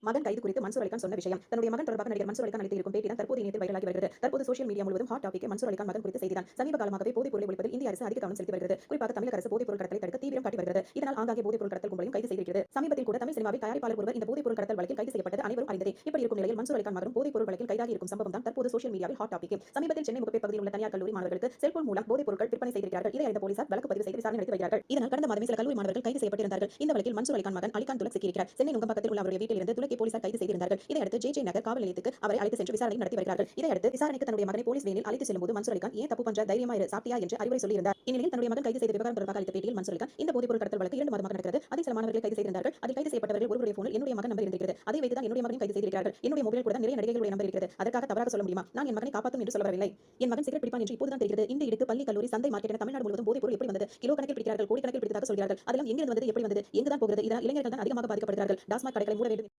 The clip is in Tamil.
மகன் கைது குறித்து மன்சூர் அலிகான் சொன்ன விஷயம். தன்னுடைய மகன் தொடர்பாக நடிகர் மன்சூர் அலிகான் அளித்து இருக்கும் பேட்டி தான் தற்போது இணையத்தில் வைரலாகி வருகிறது. தற்போது சோஷியல் மீடியா முழுவதும் ஹாட் டாபிக் மன்சூர் அலிகான் மகன் குறித்த செய்திதான். சமீப காலமாகவே போதைப் பொருளை ஒழிப்பதில் இந்திய அரசு அதிக கவனம் செலுத்தி வருகிறது. குறிப்பாக தமிழக அரசு போதைப் பொருள் கடத்தலை தடுக்க தீவிரம் காட்டி வருகிறது. இதனால் ஆங்காங்கே போதைப் பொருள் கடத்தல் கும்பலையும் கைது செய்திருக்கிறது. சமீபத்தில் கூட தமிழ் சினிமாவில் தயாரிப்பாளர் ஒருவர் இந்த போதைப் பொருள் கடத்தல் வழக்கில் கைது செய்யப்பட்டது அனைவரும் அறிந்ததே. இப்படி இருக்கும் நிலையில் மன்சூர் அலிகான் மகனும் போதைப் பொருள் வழக்கில் கைதாகி இருக்கும் சம்பவம் தான் தற்போது சோஷியல் மீடியாவில் ஹாட் டாபிக். சமீபத்தில் சென்னை முகப்பேர் பகுதியில் உள்ள தனியார் கல்லூரி மாணவர்களுக்கு செல்போன் மூலம் போதைப் பொருட்கள் விற்பனை செய்திருக்கிறார்கள். இதை அறிந்த போலீசார் வழக்கு பதிவு செய்து விசாரணை நடத்தி வருகிறார்கள். இதனால் கடந்த மாதமே சில கல்லூரி மாணவர்கள் கைது செய்யப்பட்டிருந்தார்கள். இந்த வழக்கில் மன்சூர் அலிகான் மகன் அலிகான் துலக் சிக்கியிருக்கிறார். சென்னை நுங்கம்பாக்கத்தில் உள்ள அவருடைய வீட்டில் இருந்து துலக்கை போலீசார் கைது செய்திருந்தார்கள். இதையடுத்து ஜே நகர் காவல் நிலையத்துக்கு அவரை அழைத்து சென்று விசாரணை நடத்தி வருகிறார்கள். இதையடுத்து விசாரணைக்கு தன்னுடைய மகனை போலீஸ் வேனில் அழைத்து செல்லும்போது மன்சூர் அலிகான் ஏன் தப்பு பண்ற தைரியமா இரு சாப்பிட்டியா என்று அறிவுரை சொல்லியிருந்தார். இந்நிலையில் தன்னுடைய மகன் கைது செய்த விவகாரம் தொடர்பாக அளித்த பேட்டியில் மன்சூர் அலிகான் இந்த போதைப் பொருள் கடத்தல் வழக்கு 2 மாதமாக நடக்கிறது. அதில் சில மாணவர்களை கைது செய்திருந்தார்கள். அதில் கைது செய்யப்பட்டவர்கள் ஒருவருடைய போனில் என்னுடைய மகன் நம்பர் இருந்திருக்கிறது. அதை வைத்து தான் என்னுடைய மகனை கைது செய்திருக்கிறார்கள். என்னுடைய மொபைல் கூட நிறைய நடிகைகளுடைய நம்பர் இருக்கிறது. அதற்காக தவறாக சொல்ல முடியுமா? நான் என் மகனை காப்பாற்றும் என்று சொல்ல வரவில்லை. என் மகன் சிகரெட் பிடிப்பான் என்று இப்போதுதான் தெரிகிறது. இந்த இடுக்கு பள்ளி கல்லூரி சந்தை மார்க்கெட் என தமிழ்நாடு முழுவதும் போதைப் பொருள் எப்படி வந்தது? கிலோ கணக்கில் பிடிக்கிறார்கள், கோடி கணக்கில் பிடித்ததாக சொல்கிறார்கள். அதெல்லாம் எங்கிருந்து வந்தது, எப்படி வந்தது, எங்குதான் போகிறது? இதனால் இளைஞர்கள் தான் அதிகமாக பாதிக்கப்படுகிறார்கள். டாஸ்மாக் கடைகளை மூட வேண்டும்.